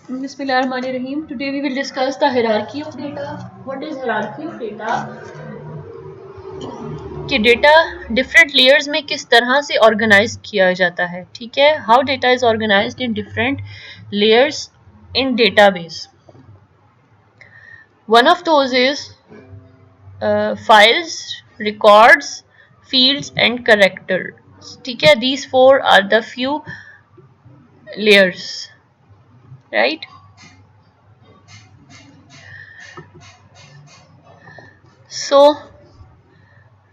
Bismillahirrahmanirrahim. Today we will discuss the hierarchy of data. What is hierarchy of data? कि data different layers में किस तरह से organise किया जाता है, ठीक है. How data is organised in different layers in database. One of those is files, records, fields and characters, ठीक है. These four are the few layers, right? So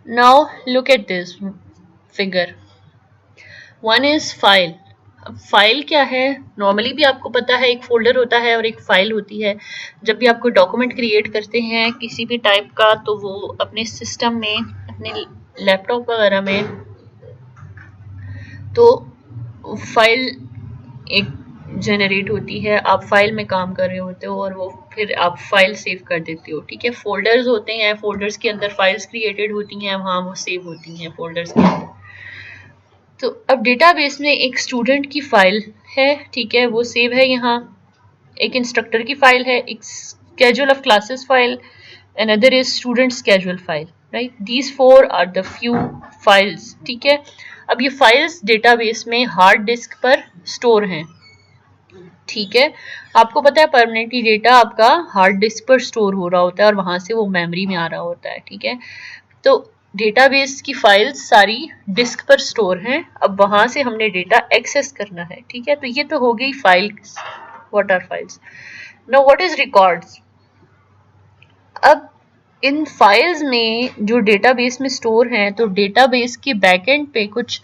now look at this figure. One is file. अब file क्या है, normally भी आपको पता है, एक फोल्डर होता है और एक फाइल होती है. जब भी आप कोई डॉक्यूमेंट क्रिएट करते हैं किसी भी टाइप का, तो वो अपने सिस्टम में, अपने लैपटॉप वगैरह में, तो फाइल एक जनरेट होती है. आप फाइल में काम कर रहे होते हो और वो फिर आप फाइल सेव कर देते हो, ठीक है. फोल्डर्स होते हैं, फोल्डर्स के अंदर फाइल्स क्रिएटेड होती हैं, वहाँ वो सेव होती हैं फोल्डर्स के अंदर. तो अब डेटाबेस में एक स्टूडेंट की फाइल है, ठीक है, वो सेव है यहाँ. एक इंस्ट्रक्टर की फाइल है, एक schedule of classes file, another is student schedule file, right. These four are the few files, ठीक है. अब ये फाइल्स डेटाबेस में हार्ड डिस्क पर स्टोर हैं, ठीक है. आपको पता है परमानेंटली डेटा आपका हार्ड डिस्क पर स्टोर हो रहा होता है और वहां से वो मेमोरी में आ रहा होता है, ठीक है. तो डेटाबेस की फाइल्स सारी डिस्क पर स्टोर हैं. अब वहां से हमने डेटा एक्सेस करना है, ठीक है. तो ये तो हो गई files. What are files? Now what is records? अब इन फाइल्स में जो डेटाबेस में स्टोर हैं, तो डेटाबेस के बैकएंड पे कुछ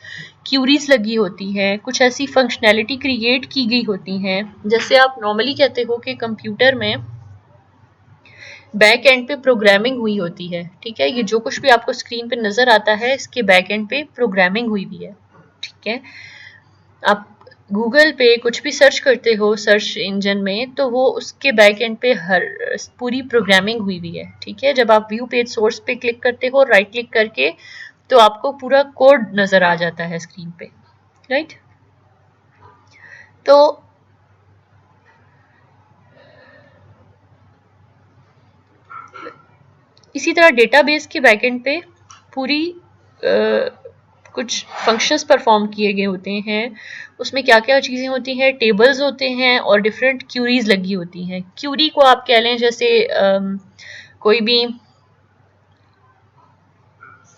क्यूरीज लगी होती हैं, कुछ ऐसी फंक्शनैलिटी क्रिएट की गई होती हैं. जैसे आप नॉर्मली कहते हो कि कंप्यूटर में बैक एंड पे प्रोग्रामिंग हुई होती है, ठीक है. ये जो कुछ भी आपको स्क्रीन पे नजर आता है, इसके बैक एंड पे प्रोग्रामिंग हुई हुई है, ठीक है. आप गूगल पे कुछ भी सर्च करते हो सर्च इंजन में, तो वो उसके बैक एंड पे हर पूरी प्रोग्रामिंग हुई हुई है, ठीक है. जब आप व्यू पेज सोर्स पे क्लिक करते हो राइट क्लिक करके, तो आपको पूरा कोड नजर आ जाता है स्क्रीन पे, राइट. तो इसी तरह डेटाबेस के बैकएंड पे पूरी कुछ फंक्शंस परफॉर्म किए गए होते हैं. उसमें क्या क्या चीज़ें होती हैं, टेबल्स होते हैं और डिफरेंट क्यूरीज लगी होती हैं. क्यूरी को आप कह लें जैसे कोई भी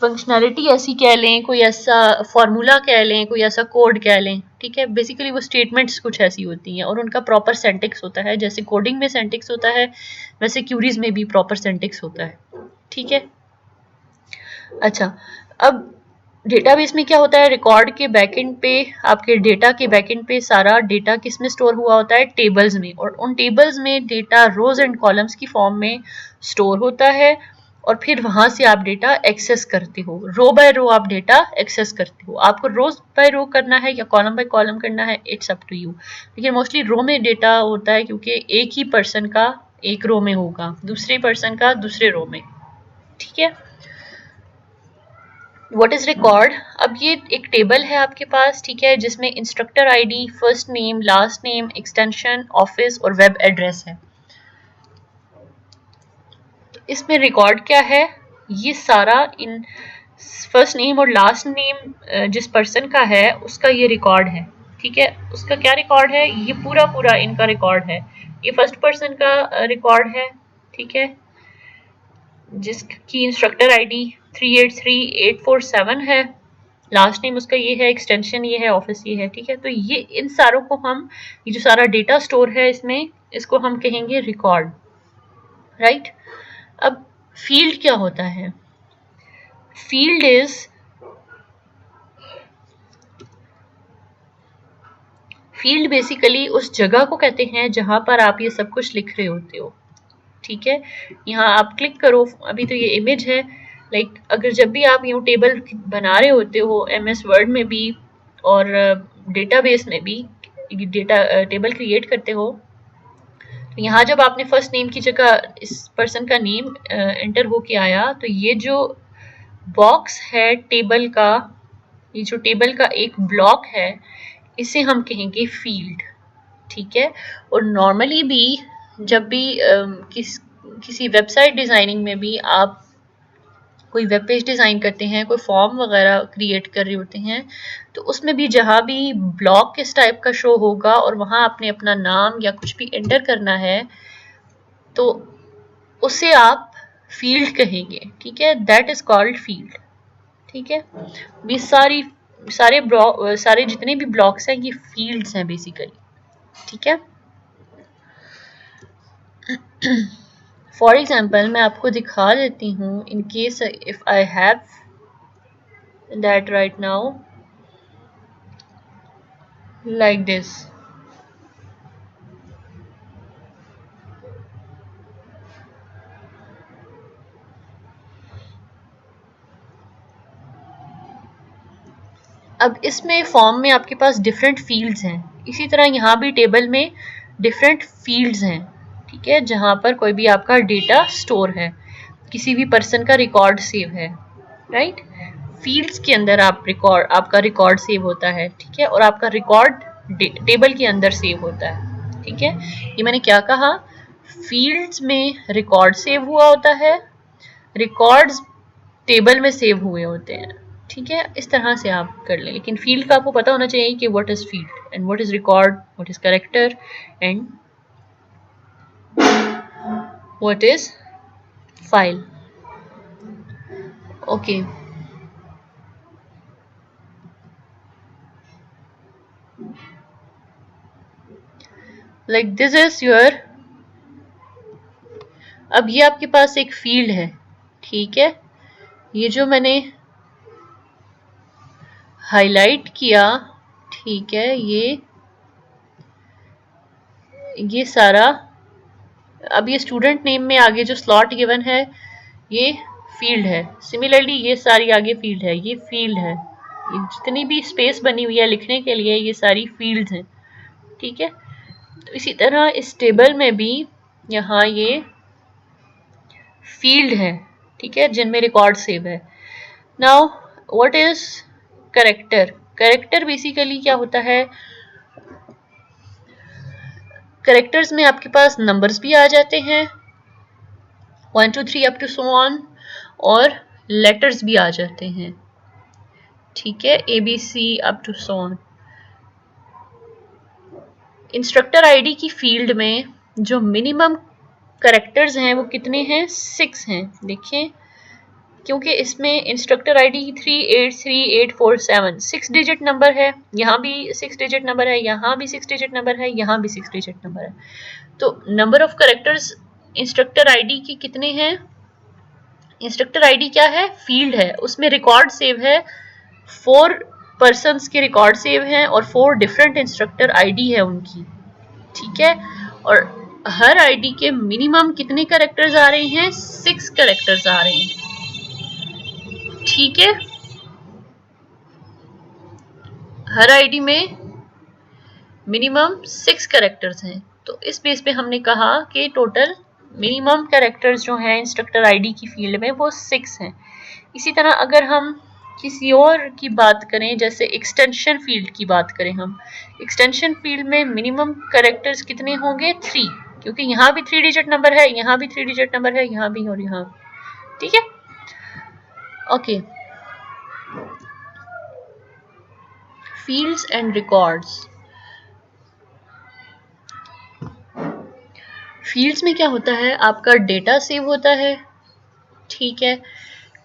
फंक्शनैलिटी ऐसी कह लें, कोई ऐसा फार्मूला कह लें, कोई ऐसा कोड कह लें, ठीक है. बेसिकली वो स्टेटमेंट्स कुछ ऐसी होती हैं और उनका प्रॉपर सेंटेक्स होता है. जैसे कोडिंग में सेंटेक्स होता है, वैसे क्यूरीज में भी प्रॉपर सेंटेक्स होता है, ठीक है. अच्छा, अब डेटाबेस में क्या होता है, रिकॉर्ड के बैकएंड पे, आपके डेटा के बैकएंड पे सारा डेटा किस में स्टोर हुआ होता है, टेबल्स में. और उन टेबल्स में डेटा रोज एंड कॉलम्स की फॉर्म में स्टोर होता है और फिर वहां से आप डेटा एक्सेस करते हो. रो बाय रो आप डेटा एक्सेस करते हो. आपको रोज बाय रो करना है या कॉलम बाय कॉलम करना है, इट्स अप टू यू. लेकिन मोस्टली रो में डेटा होता है क्योंकि एक ही पर्सन का एक रो में होगा, दूसरे पर्सन का दूसरे रो में, ठीक है. What is record? अब ये एक टेबल है आपके पास, ठीक है, जिसमें instructor ID, first name, last name, extension, office और वेब एड्रेस है. तो इसमें रिकॉर्ड क्या है, ये सारा इन फर्स्ट नेम और लास्ट नेम जिस पर्सन का है उसका ये रिकॉर्ड है, ठीक है. उसका क्या रिकॉर्ड है, ये पूरा पूरा इनका रिकॉर्ड है. ये फर्स्ट पर्सन का रिकॉर्ड है, ठीक है, जिसकी इंस्ट्रक्टर आईडी 383847 है, लास्ट नेम उसका ये है, एक्सटेंशन ये है, ऑफिस ये है, ठीक है. तो ये इन सारों को हम, ये जो सारा डेटा स्टोर है इसमें, इसको हम कहेंगे रिकॉर्ड, राइट. अब फील्ड क्या होता है? फील्ड इज, फील्ड बेसिकली उस जगह को कहते हैं जहां पर आप ये सब कुछ लिख रहे होते हो, ठीक है. यहाँ आप क्लिक करो, अभी तो ये इमेज है, लाइक अगर जब भी आप यूँ टेबल बना रहे होते हो MS वर्ड में भी और डेटाबेस में भी डेटा टेबल क्रिएट करते हो, तो यहाँ जब आपने फर्स्ट नेम की जगह इस पर्सन का नेम एंटर होके आया, तो ये जो बॉक्स है टेबल का, ये जो टेबल का एक ब्लॉक है, इसे हम कहेंगे फील्ड, ठीक है। और नॉर्मली भी जब भी किसी वेबसाइट डिज़ाइनिंग में भी आप कोई वेब पेज डिज़ाइन करते हैं, कोई फॉर्म वगैरह क्रिएट कर रहे होते हैं, तो उसमें भी जहाँ भी ब्लॉक किस टाइप का शो होगा और वहाँ आपने अपना नाम या कुछ भी एंटर करना है, तो उसे आप फील्ड कहेंगे, ठीक है। दैट इज कॉल्ड फील्ड, ठीक है। भी सारे जितने भी ब्लॉक्स हैं ये फील्ड्स हैं बेसिकली, ठीक है। फॉर एग्जाम्पल मैं आपको दिखा देती हूँ, in case if I have that right now like this. अब इसमें फॉर्म में आपके पास डिफरेंट फील्ड्स हैं, इसी तरह यहाँ भी टेबल में डिफरेंट फील्ड्स हैं, ठीक है, जहाँ पर कोई भी आपका डेटा स्टोर है, किसी भी पर्सन का रिकॉर्ड सेव है, राइट। फील्ड्स के अंदर आपका रिकॉर्ड सेव होता है, ठीक है, और आपका रिकॉर्ड टेबल के अंदर सेव होता है, ठीक है। ये मैंने क्या कहा, फील्ड्स में रिकॉर्ड सेव हुआ होता है, रिकॉर्ड्स टेबल में सेव हुए होते हैं, ठीक है। इस तरह से आप कर लें, लेकिन फील्ड का आपको पता होना चाहिए कि what is field and what is record, what is character and what is file. Okay, like this is your, अब ये आपके पास एक फील्ड है, ठीक है। ये जो मैंने हाईलाइट किया, ठीक है, ये सारा, अब ये स्टूडेंट नेम में आगे जो स्लॉट गिवन है ये फील्ड है, सिमिलरली ये सारी आगे फील्ड है, ये फील्ड है, ये जितनी भी स्पेस बनी हुई है लिखने के लिए ये सारी फील्ड्स हैं, ठीक है। तो इसी तरह इस टेबल में भी यहाँ ये फील्ड है, ठीक है, जिनमें रिकॉर्ड सेव है। Now what is character, character basically क्या होता है, कैरेक्टर्स में आपके पास नंबर्स भी आ जाते हैं 1 2 3 अप टू सो ऑन, और लेटर्स भी आ जाते हैं, ठीक है, ABC up to so on. Instructor ID की फील्ड में जो मिनिमम कैरेक्टर्स हैं वो कितने हैं, 6 हैं, देखिए, क्योंकि इसमें इंस्ट्रक्टर आईडी 383847 6 डिजिट नंबर है, यहाँ भी 6 डिजिट नंबर है, यहाँ भी 6 डिजिट नंबर है, यहाँ भी 6 डिजिट नंबर है। तो number of characters instructor ID के कितने हैं, इंस्ट्रक्टर आईडी क्या है, फील्ड है, उसमें रिकॉर्ड सेव है, 4 पर्सन्स के रिकॉर्ड सेव हैं और 4 डिफरेंट इंस्ट्रक्टर आईडी है उनकी, ठीक है। और हर आईडी के मिनिमम कितने कैरेक्टर्स आ रहे हैं, 6 कैरेक्टर्स आ रहे हैं, ठीक है। हर आईडी में मिनिमम 6 कैरेक्टर्स हैं, तो इस बेस पे हमने कहा कि टोटल मिनिमम कैरेक्टर्स जो हैं इंस्ट्रक्टर आईडी की फील्ड में वो 6 हैं। इसी तरह अगर हम किसी और की बात करें, जैसे एक्सटेंशन फील्ड की बात करें, हम एक्सटेंशन फील्ड में मिनिमम कैरेक्टर्स कितने होंगे, 3, क्योंकि यहाँ भी 3 डिजिट नंबर है, यहाँ भी 3 डिजिट नंबर है, यहाँ भी और यहाँ, ठीक है। Okay, fields and records. Fields में क्या होता है, आपका डेटा सेव होता है, ठीक है,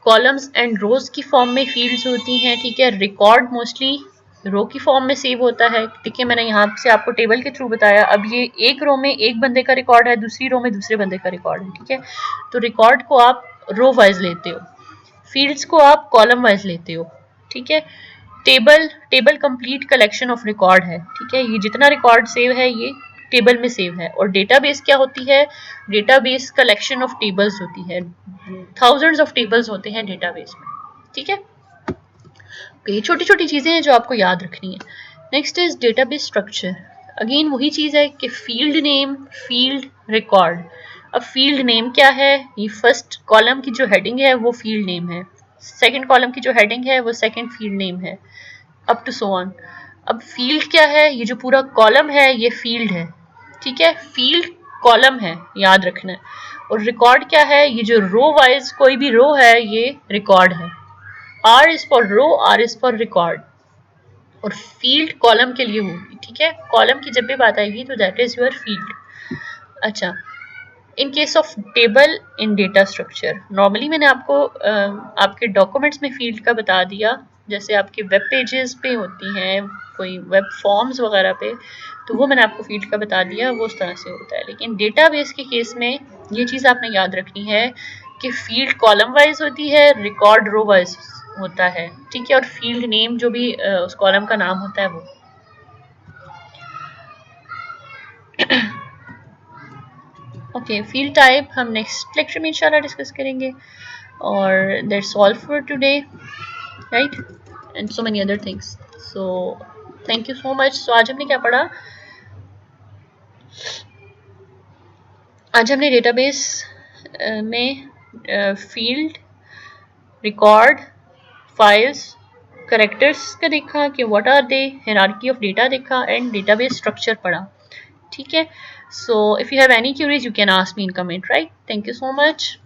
कॉलम्स एंड रोज की फॉर्म में फील्ड्स होती हैं, ठीक है। रिकॉर्ड मोस्टली रो की फॉर्म में सेव होता है, ठीक है, मैंने यहाँ से आपको टेबल के थ्रू बताया। अब ये एक रो में एक बंदे का रिकॉर्ड है, दूसरी रो में दूसरे बंदे का रिकॉर्ड है, ठीक है। तो रिकॉर्ड को आप रो वाइज लेते हो, फील्ड्स को आप कॉलम वाइज लेते हो, ठीक है। Table complete collection of record है, ठीक है, ये जितना रिकॉर्ड सेव है ये टेबल में सेव है। और डेटाबेस क्या होती है, डेटाबेस कलेक्शन ऑफ टेबल्स होती है, थाउजेंड्स ऑफ टेबल्स होते हैं डेटाबेस में, ठीक है। ये छोटी छोटी चीजें हैं जो आपको याद रखनी है। Next is database structure. Again वही चीज है कि फील्ड नेम, फील्ड, रिकॉर्ड। अब फील्ड नेम क्या है, ये फर्स्ट कॉलम की जो हेडिंग है वो फील्ड नेम है, सेकंड कॉलम की जो हेडिंग है वो सेकंड फील्ड नेम है, अप टू सो ऑन। अब फील्ड क्या है? ये जो पूरा कॉलम है ये फील्ड है, ठीक है, फील्ड कॉलम है, याद रखना है। और रिकॉर्ड क्या है? ये जो रो वाइज कोई भी रो है ये रिकॉर्ड है। R is for row, R is for record. और फील्ड कॉलम के लिए होगी, ठीक है, कॉलम की जब भी बात आएगी तो दैट इज योर फील्ड। अच्छा, in case of table in data structure, normally मैंने आपको आपके डॉक्यूमेंट्स में फील्ड का बता दिया, जैसे आपके वेब पेजेस पे होती हैं, कोई वेब फॉर्म्स वगैरह पे, तो वो मैंने आपको फील्ड का बता दिया, वो उस तरह से होता है। लेकिन डेटाबेस के केस में ये चीज़ आपने याद रखनी है कि फील्ड कॉलम वाइज होती है, रिकॉर्ड रो वाइज होता है, ठीक है, और फील्ड नेम जो भी उस कॉलम का नाम होता है वो। ओके, फील्ड टाइप हम नेक्स्ट लेक्चर में इंशाल्लाह डिस्कस करेंगे। और that's all for today, right, and so many other things. So thank you so much. So आज हमने क्या पढ़ा? आज हमने डेटाबेस में फील्ड, रिकॉर्ड, फाइल्स, करेक्टर्स का देखा कि what are they, hierarchy of data देखा, एंड डेटाबेस स्ट्रक्चर पढ़ा, ठीक है। So if you have any queries you can ask me in comment, right. Thank you so much.